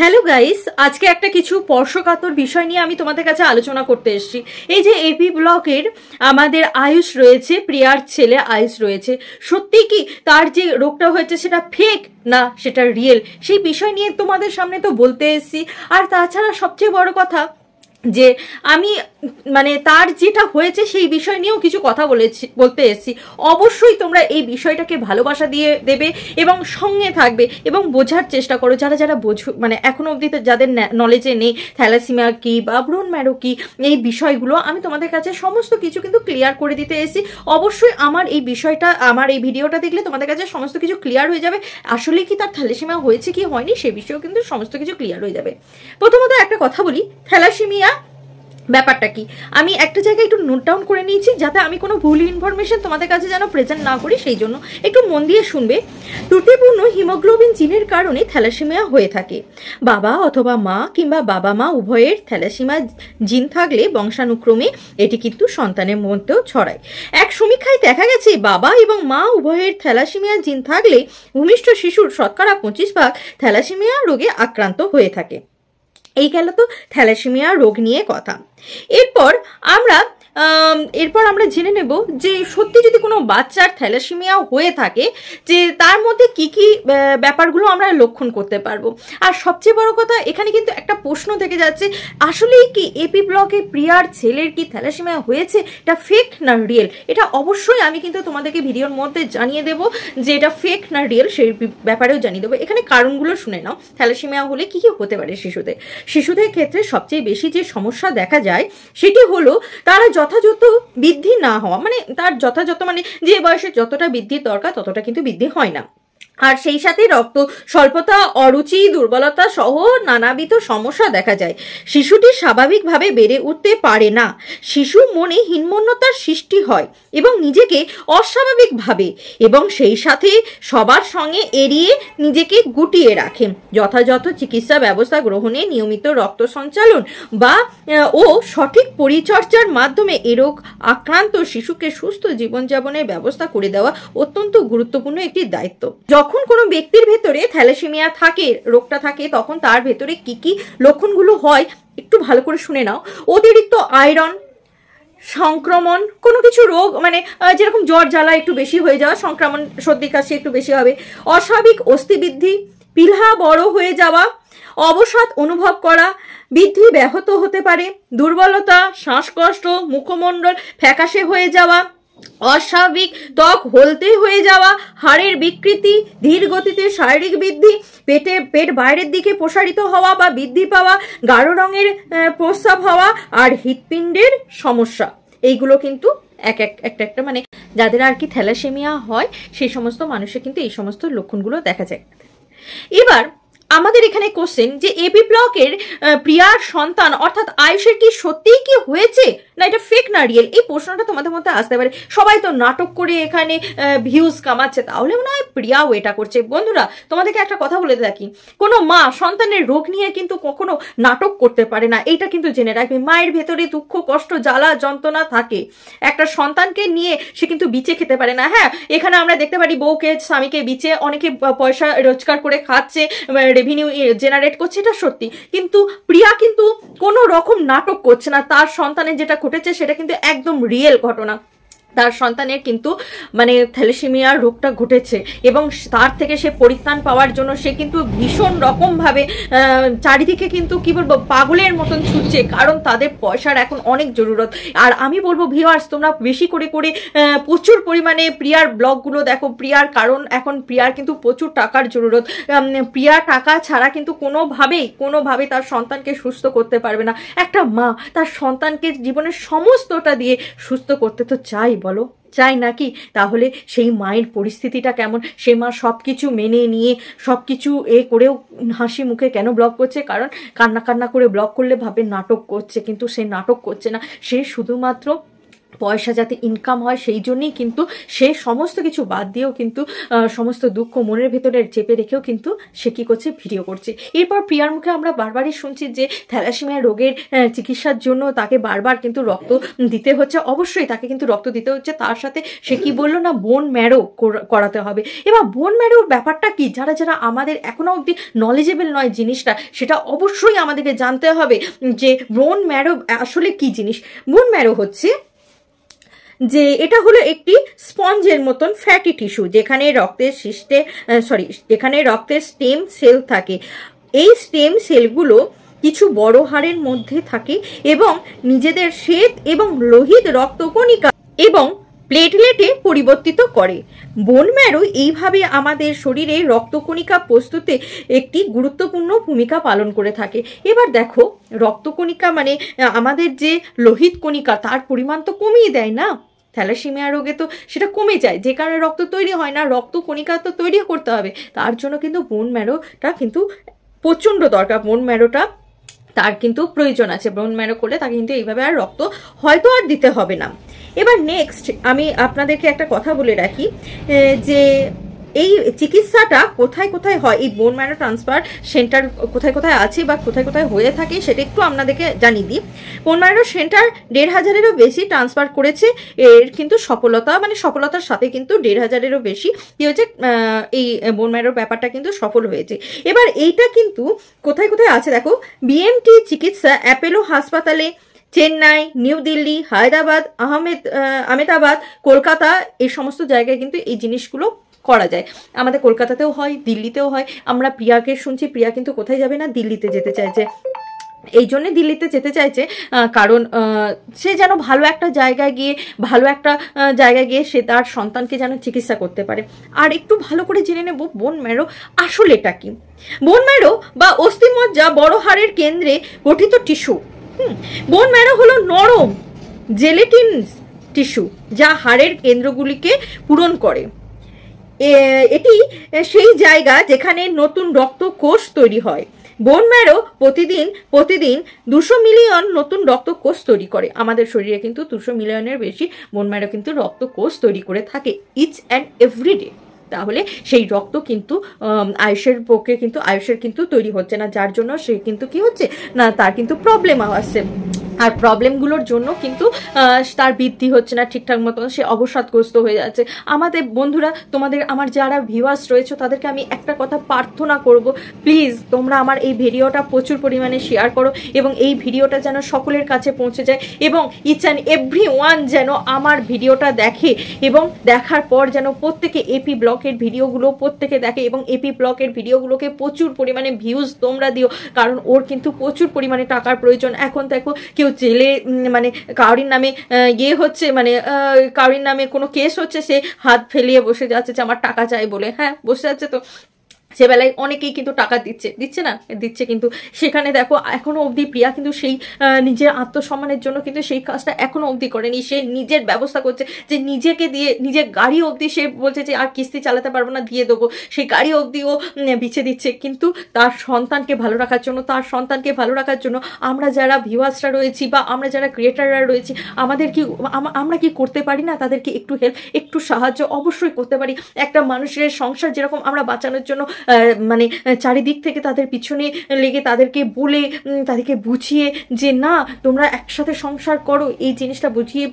Hello guys, আজকে একটা কিছু স্পর্শকাতর বিষয় নিয়ে আমি তোমাদের কাছে আলোচনা করতে এসেছি। এই যে এপি ব্লকের আমাদের আয়ুষ রয়েছে, প্রিয়ার ছেলে আয়ুষ রয়েছে, সত্যি কি তার যে রোগটা হয়েছে সেটা ফেক না সেটা রিয়েল, সেই বিষয় নিয়ে তোমাদের সামনে তো বলতে এসেছি। আর তাছাড়া সবচেয়ে বড় কথা যে আমি তার যেটা হয়েছে সেই বিষয় নিয়েও কিছু কথা বলতে এসেছি। অবশ্যই তোমরা এই বিষয়টাকে ভালোবাসা দিয়ে দেবে এবং সঙ্গে থাকবে এবং বোঝার চেষ্টা করো, যারা যারা বোঝো এখনো অবধি যাদের নলেজে নেই থ্যালাসেমিয়া কি বা ব্রোন ম্যারো কি, এই বিষয়গুলো আমি তোমাদের কাছে সমস্ত কিছু কিন্তু ক্লিয়ার করে দিতে এসেছি। অবশ্যই আমার এই বিষয়টা, আমার এই ভিডিওটা দেখলে তোমাদের কাছে সমস্ত কিছু ক্লিয়ার হয়ে যাবে। আসলে কি তার থ্যালাসেমিয়া হয়েছে কি হয়নি সে বিষয়েও কিন্তু সমস্ত কিছু ক্লিয়ার হয়ে যাবে। প্রথমত একটা কথা বলি, থ্যালাসেমিয়া ব্যাপারটা কি আমি একটা জায়গায় একটু নোট ডাউন করে নিয়েছি, যাতে আমি কোনো ভুল ইনফরমেশন তোমাদের কাছে যেন প্রেজেন্ট না করি, সেই জন্য একটু মন দিয়ে শুনবে। ত্রুটিপূর্ণ হিমোগ্লোবিন জিনের কারণে থ্যালাসেমিয়া হয়ে থাকে। বাবা অথবা মা কিংবা বাবা মা উভয়ের থ্যালাসেমিয়া জিন থাকলে বংশানুক্রমে এটি কিন্তু সন্তানের মধ্যেও ছড়ায়। এক সমীক্ষায় দেখা গেছে বাবা এবং মা উভয়ের থ্যালাসেমিয়া জিন থাকলে ভূমিষ্ঠ শিশুর শতকরা 25% থ্যালাসেমিয়া রোগে আক্রান্ত হয়ে থাকে। এই গেল তো থ্যালাসেমিয়া রোগ নিয়ে কথা। এরপর আমরা জেনে নেব যে সত্যি যদি কোনো বাচ্চার থ্যালাসেমিয়া হয়ে থাকে যে তার মধ্যে কি কি ব্যাপারগুলো আমরা লক্ষণ করতে পারবো। আর সবচেয়ে বড় কথা, এখানে কিন্তু একটা প্রশ্ন থেকে যাচ্ছে, আসলেই কি এপি ব্লকে প্রিয়ার ছেলের কি থ্যালাসেমিয়া হয়েছে, এটা ফেক না রিয়েল? এটা অবশ্যই আমি কিন্তু তোমাদেরকে ভিডিওর মধ্যে জানিয়ে দেবো যে এটা ফেক না রিয়েল, সেই ব্যাপারেও জানিয়ে দেবো। এখানে কারণগুলো শুনে নাও। থ্যালাসেমিয়া হলে কি কি হতে পারে শিশুদের ক্ষেত্রে সবচেয়ে বেশি যে সমস্যা দেখা যায় সেটি হলো তারা যথাযথ বৃদ্ধি না হওয়া, তার যথাযথ যে বয়সে যতটা বৃদ্ধির দরকার ততটা কিন্তু বৃদ্ধি হয় না। আর সেই সাথে রক্ত স্বল্পতা, অরুচি, দুর্বলতা সহ নানাবিধ সমস্যা দেখা যায়। শিশুটি স্বাভাবিকভাবে বেড়ে উঠতে পারে না। শিশু মনে হীনমন্যতার সৃষ্টি হয় এবং নিজেকে অস্বাভাবিক ভাবে এবং সেই সাথে সবার সঙ্গে এড়িয়ে নিজেকে গুটিয়ে রাখে। যথাযথ চিকিৎসা ব্যবস্থা গ্রহণে, নিয়মিত রক্ত সঞ্চালন ও সঠিক পরিচর্যার মাধ্যমে এ রোগ আক্রান্ত শিশুকে সুস্থ জীবনযাপনের ব্যবস্থা করে দেওয়া অত্যন্ত গুরুত্বপূর্ণ একটি দায়িত্ব। যখন কোনো ব্যক্তির ভেতরে থ্যালাসেমিয়া থাকে, রোগটা থাকে, তখন তার ভেতরে কি কি লক্ষণগুলো হয় একটু ভালো করে শুনে নাও। অতিরিক্ত আয়রন, সংক্রমণ, কোনো কিছু রোগ যেরকম জ্বর জ্বালা একটু বেশি হয়ে যাওয়া, সংক্রমণ সর্দি কাশি একটু বেশি হবে, অস্বাভাবিক অস্থিবৃদ্ধি, পিলহা বড় হয়ে যাওয়া, অবসাদ অনুভব করা, বৃদ্ধি ব্যাহত হতে পারে, দুর্বলতা, শ্বাসকষ্ট, মুখমণ্ডল ফ্যাকাশে হয়ে যাওয়া, অস্বাভাবিক ত্বক হলদে হয়ে যাওয়া, হাড়ের বিকৃতি, ধীর গতিতে শারীরিক বৃদ্ধি, পেট বাইরের দিকে প্রসারিত হওয়া বা বৃদ্ধি পাওয়া, গাঢ় রঙের প্রস্রাব হওয়া আর হৃৎপিণ্ডের সমস্যা। এইগুলো কিন্তু একটা যাদের আর কি থ্যালাসেমিয়া হয় সেই সমস্ত মানুষের কিন্তু এই সমস্ত লক্ষণগুলো দেখা যায়। এবার আমাদের এখানে কোশ্চেন যে এপি ব্লকের প্রিয়ার সন্তান অর্থাৎ আয়ুষের কি সত্যিই কি হয়েছে না এটা ফেক না রিয়েল, এই প্রশ্নটা তোমাদের মধ্যে আসতে পারে। সবাই তো নাটক করে এখানে ভিউজ কামাচ্ছে, তাহলে মনে হয় প্রিয়াও এটা করছে। বন্ধুরা, তোমাদেরকে একটা কথা বলে থাকি, কোনো মা সন্তানের রোগ নিয়ে কিন্তু কখনো নাটক করতে পারে না, এইটা কিন্তু জেনে রাখবে। মায়ের ভেতরে দুঃখ, কষ্ট, জ্বালা যন্ত্রণা থাকে, একটা সন্তানকে নিয়ে সে কিন্তু বিচে খেতে পারে না। হ্যাঁ, এখানে আমরা দেখতে পারি বউকে স্বামীকে বিচে অনেকে পয়সা রোজগার করে খাচ্ছে, রেভিনিউ জেনারেট করছে, এটা সত্যি। কিন্তু প্রিয়া কিন্তু কোনো রকম নাটক করছে না, তার সন্তানের যেটা ঘটেছে সেটা কিন্তু একদম রিয়েল ঘটনা। তার সন্তানের কিন্তু থ্যালাসেমিয়া রোগটা ঘটেছে এবং তার থেকে সে পরিত্রাণ পাওয়ার জন্য সে কিন্তু ভীষণ রকমভাবে চারিদিকে কিন্তু কি বলবো পাগলের মতন ছুটছে, কারণ তাদের পয়সার এখন অনেক জরুরত। আর আমি বলবো ভিউয়ার্স, তোমরা বেশি করে প্রচুর পরিমাণে প্রিয়ার ব্লগগুলো দেখো। এখন প্রিয়ার কিন্তু প্রচুর টাকার জরুরত। প্রিয়া টাকা ছাড়া কিন্তু কোনোভাবেই তার সন্তানকে সুস্থ করতে পারবে না। একটা মা তার সন্তানকে জীবনের সমস্তটা দিয়ে সুস্থ করতে তো চাই, বলো চাই নাকি? তাহলে সেই মায়ের পরিস্থিতিটা কেমন? সে মা সবকিছু মেনে নিয়ে সবকিছু করেও হাসি মুখে কেন ব্লগ করছে? কারণ কান্না করে ব্লগ করলে ভাবে নাটক করছে, কিন্তু সে নাটক করছে না, সে শুধুমাত্র পয়সা যাতে ইনকাম হয় সেই জন্যই কিন্তু সে সমস্ত কিছু বাদ দিয়েও কিন্তু সমস্ত দুঃখ মনের ভেতরে চেপে রেখেও কিন্তু সে কী করছে, ভিডিও করছে। এরপর প্রিয়ার মুখে আমরা বারবারই শুনছি যে থ্যালাসেমিয়া রোগের চিকিৎসার জন্য তাকে বারবার কিন্তু রক্ত দিতে হচ্ছে। অবশ্যই তাকে কিন্তু রক্ত দিতে হচ্ছে, তার সাথে সে কি বললো না বোন ম্যারো করাতে হবে। এবার বোন ম্যারোর ব্যাপারটা কি, যারা যারা আমাদের এখনো অবধি নলেজেবল নয় জিনিসটা, সেটা অবশ্যই আমাদেরকে জানতে হবে যে বোন ম্যারো আসলে কি জিনিস। বোন ম্যারো হচ্ছে যে এটা হলো একটি স্পঞ্জের মতন ফ্যাটি টিস্যু, যেখানে রক্তের স্টেম সেল থাকে। এই স্টেম সেলগুলো কিছু বড় হাড়ের মধ্যে থাকে এবং নিজেদের শ্বেত এবং লোহিত রক্তকণিকা এবং প্লেটলেটে পরিবর্তিত করে। বোন ম্যারো এইভাবে আমাদের শরীরে রক্তকণিকা প্রস্তুতে একটি গুরুত্বপূর্ণ ভূমিকা পালন করে থাকে। এবার দেখো, রক্তকণিকা মানে আমাদের যে লোহিত কণিকা, তার পরিমাণ তো কমিয়ে দেয় না। থ্যালাসেমিয়া রোগে তো সেটা কমে যায়, যে কারণে রক্ত তৈরি হয় না, রক্ত কণিকা তো তৈরি করতে হবে। তার জন্য কিন্তু বোন ম্যারোটা কিন্তু প্রচণ্ড দরকার। বোন ম্যারোটা তার কিন্তু প্রয়োজন আছে। বোন ম্যারো করলে তাকে কিন্তু এইভাবে আর রক্ত হয়তো আর দিতে হবে না। এবার নেক্সট আমি আপনাদেরকে একটা কথা বলে রাখি যে এই চিকিৎসাটা কোথায় কোথায় হয়, এই বোন ম্যারো ট্রান্সফার সেন্টার কোথায় কোথায় আছে বা কোথায় কোথায় হয়ে থাকে সেটা একটু আপনাদেরকে জানিয়ে দিই। বোন ম্যারো সেন্টার 1500-এরও বেশি ট্রান্সফার করেছে। এর কিন্তু সফলতার সাথে কিন্তু 1500-এরও বেশি কি হয়েছে, এই বোন ম্যারোর ব্যাপারটা কিন্তু সফল হয়েছে। এবার এইটা কিন্তু কোথায় কোথায় আছে দেখো, বিএমটি চিকিৎসা অ্যাপেলো হাসপাতালে, চেন্নাই, নিউ দিল্লি, হায়দ্রাবাদ, আহমেদাবাদ, কলকাতা, এই সমস্ত জায়গায় কিন্তু এই জিনিসগুলো করা যায়। আমাদের কলকাতাতেও হয়, দিল্লিতেও হয়। আমরা প্রিয়াকে শুনছি, প্রিয়া কিন্তু কোথায় যাবে না, দিল্লিতে যেতে চাইছে। এই জন্যে দিল্লিতে যেতে চাইছে কারণ সে যেন ভালো একটা জায়গায় গিয়ে সে তার সন্তানকে যেন চিকিৎসা করতে পারে। আর একটু ভালো করে জেনে নেব বোন ম্যারো আসলে এটা কি। বোন ম্যারো বা অস্থিমজ্জা বড় হাড়ের কেন্দ্রে গঠিত টিস্যু। বোন ম্যারো হলো নরম জেলেটিনস টিস্যু যা হাড়ের কেন্দ্রগুলিকে পূরণ করে। এটি সেই জায়গা যেখানে নতুন রক্তকোষ তৈরি হয়। বোন ম্যারো প্রতিদিন 200 মিলিয়ন নতুন রক্তকোষ তৈরি করে। আমাদের শরীরে কিন্তু 200 মিলিয়নের বেশি বোন ম্যারো কিন্তু রক্তকোষ তৈরি করে থাকে ইচ অ্যান্ড এভরিডে। তাহলে সেই রক্ত কিন্তু আয়ুষের কিন্তু তৈরি হচ্ছে না, যার জন্য সে কিন্তু কি হচ্ছে না, তার কিন্তু প্রবলেম আসছে। আর প্রবলেমগুলোর জন্য কিন্তু তার বৃদ্ধি হচ্ছে না ঠিকঠাক মতো, সে অবসাদগ্রস্ত হয়ে যাচ্ছে। আমাদের বন্ধুরা, আমার যারা ভিউয়ার্স রয়েছে তাদেরকে আমি একটা কথা প্রার্থনা করব, প্লিজ তোমরা আমার এই ভিডিওটা প্রচুর পরিমাণে শেয়ার করো এবং এই ভিডিওটা যেন সকলের কাছে পৌঁছে যায় এবং ইচ অ্যান্ড এভরি ওয়ান যেন আমার ভিডিওটা দেখে এবং দেখার পর যেন প্রত্যেকে এপি ব্লকের ভিডিওগুলো প্রত্যেকে দেখে এবং এপি ব্লকের ভিডিওগুলোকে প্রচুর পরিমাণে ভিউজ তোমরা দিও, কারণ ওর কিন্তু প্রচুর পরিমাণে টাকার প্রয়োজন। এখন দেখো কেউ জেলে মানে কাউরির নামে হচ্ছে, মানে কাউরির নামে কোনো কেস হচ্ছে, সে হাত ফেলিয়ে বসে যাচ্ছে যে আমার টাকা চাই বলে, হ্যাঁ বসে যাচ্ছে। তো সেবেলায় অনেকেই কিন্তু টাকা দিচ্ছে কিন্তু সেখানে দেখো এখনো অবধি প্রিয়া কিন্তু সেই নিজের আত্মসম্মানের জন্য কিন্তু সেই কাজটা এখনো অবধি করেনি। সে নিজের ব্যবস্থা করছে যে নিজেকে দিয়ে নিজের গাড়ি অবধি সে বলছে যে আর কিস্তি চালাতে পারবো না, দিয়ে দেবো, সেই গাড়ি অবধি ও বিছে দিচ্ছে। কিন্তু তার সন্তানকে ভালো রাখার জন্য আমরা যারা ভিউয়ার্সরা রয়েছি বা আমরা যারা ক্রিয়েটাররা রয়েছি আমরা কি করতে পারি না, তাদেরকে একটু হেল্প একটু সাহায্য অবশ্যই করতে পারি। একটা মানুষের সংসার যেরকম আমরা বাঁচানোর জন্য মানে চারিদিক থেকে তাদের পিছনে লেগে তাদেরকে বলে তাদেরকে বুঝিয়ে যে না তোমরা একসাথে সংসার করো, এই জিনিসটা বুঝিয়ে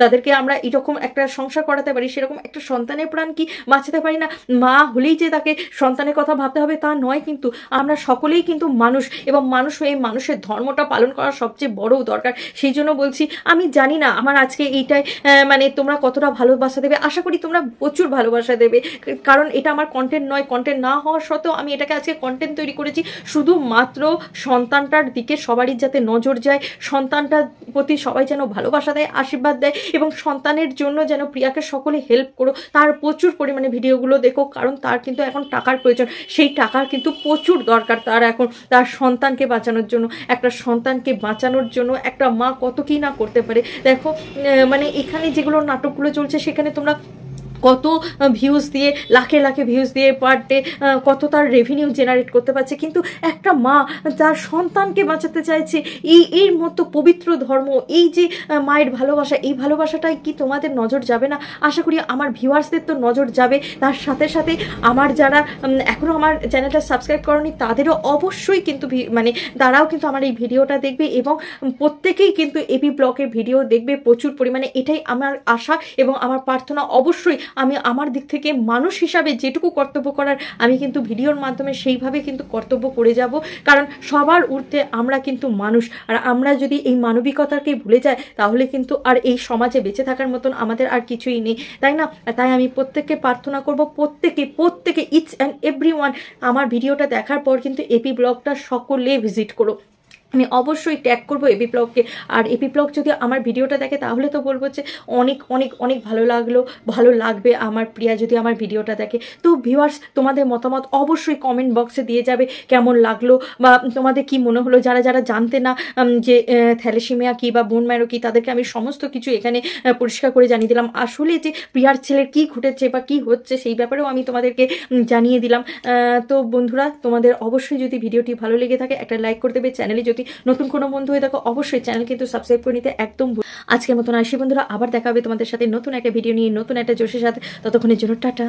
তাদেরকে আমরা এরকম একটা সংসার করাতে পারি, সেরকম একটা সন্তানের প্রাণ কি বাঁচাতে পারি না? মা হলেই যে তাকে সন্তানের কথা ভাবতে হবে তা নয়, কিন্তু আমরা সকলেই কিন্তু মানুষ এবং মানুষ হয়ে মানুষের ধর্মটা পালন করা সবচেয়ে বড় দরকার। সেই জন্য বলছি, আমি জানি না আমার আজকে এইটাই মানে তোমরা কতটা ভালোবাসা দেবে, আশা করি তোমরা প্রচুর ভালোবাসা দেবে, কারণ এটা আমার কন্টেন্ট নয়, কন্টেন্ট না হওয়ার সত্ত্বেও আমি এটাকে আজকে কন্টেন্ট তৈরি করেছি শুধুমাত্র সন্তানটার দিকে সবারই যাতে নজর যায়, সন্তানটার প্রতি সবাই যেন ভালোবাসা দেয়, আশীর্বাদ দেয় এবং সন্তানের জন্য যেন প্রিয়াকে সকলে হেল্প করো। তার প্রচুর পরিমাণে ভিডিওগুলো দেখো, কারণ তার কিন্তু এখন টাকার প্রয়োজন, সেই টাকার কিন্তু প্রচুর দরকার তার এখন তার সন্তানকে বাঁচানোর জন্য। একটা সন্তানকে বাঁচানোর জন্য একটা মা কত কি না করতে পারে। দেখো মানে এখানে যেগুলো নাটকগুলো চলছে সেখানে তোমরা কত ভিউজ দিয়ে লাখে লাখে ভিউজ দিয়ে পার ডে কত তার রেভিনিউ জেনারেট করতে পারছে, কিন্তু একটা মা তার সন্তানকে বাঁচাতে চাইছে। এর মতো পবিত্র ধর্ম, এই যে মায়ের ভালোবাসা, এই ভালোবাসাটাই কি তোমাদের নজর যাবে না? আশা করি আমার ভিউয়ার্সদের তো নজর যাবে। তার সাথে সাথে আমার যারা এখনও আমার চ্যানেলটা সাবস্ক্রাইব করেনি তাদেরও অবশ্যই কিন্তু মানে তারাও কিন্তু আমার এই ভিডিওটা দেখবে এবং প্রত্যেকেই কিন্তু এবি ব্লগের ভিডিও দেখবে প্রচুর পরিমাণে। এটাই আমার আশা এবং আমার প্রার্থনা। অবশ্যই আমি আমার দিক থেকে মানুষ হিসাবে যেটুকু কর্তব্য করার আমি কিন্তু ভিডিওর মাধ্যমে সেইভাবে কিন্তু কর্তব্য করে যাব, কারণ সবার ঊর্ধ্বে আমরা কিন্তু মানুষ। আর আমরা যদি এই মানবিকতাকে ভুলে যাই তাহলে কিন্তু আর এই সমাজে বেঁচে থাকার মতন আমাদের আর কিছুই নেই, তাই না? তাই আমি প্রত্যেককে প্রার্থনা করব, প্রত্যেকে ইচ অ্যান্ড এভরিওয়ান আমার ভিডিওটা দেখার পর কিন্তু এবি ব্লগটা সকলে ভিজিট করো। আমি অবশ্যই ট্যাগ করবো এবি ব্লগকে। আর এবি ব্লগ যদি আমার ভিডিওটা দেখে তাহলে তো বলবো যে অনেক অনেক অনেক ভালো লাগবে আমার প্রিয়া যদি আমার ভিডিওটা দেখে। তো ভিউয়ার্স, তোমাদের মতামত অবশ্যই কমেন্ট বক্সে দিয়ে যাবে, কেমন লাগলো বা তোমাদের কি মনে হলো। যারা জানতে না যে থ্যালাসেমিয়া কী বা বোন ম্যারো কী, তাদেরকে আমি সমস্ত কিছু এখানে পরিষ্কার করে জানিয়ে দিলাম। আসলে যে প্রিয়ার ছেলের কী ঘটেছে বা কী হচ্ছে সেই ব্যাপারেও আমি তোমাদেরকে জানিয়ে দিলাম। তো বন্ধুরা, তোমাদের অবশ্যই যদি ভিডিওটি ভালো লেগে থাকে একটা লাইক করে দেবে। চ্যানেলে যদি নতুন কোনো বন্ধু হয়ে থাকো অবশ্যই চ্যানেল কিন্তু সাবস্ক্রাইব করে নিতে একদম। আজকের মতন আসি বন্ধুরা, আবার দেখা হবে তোমাদের সাথে নতুন একটা ভিডিও নিয়ে, নতুন একটা জোশের সাথে। ততক্ষণের জন্য টাটা।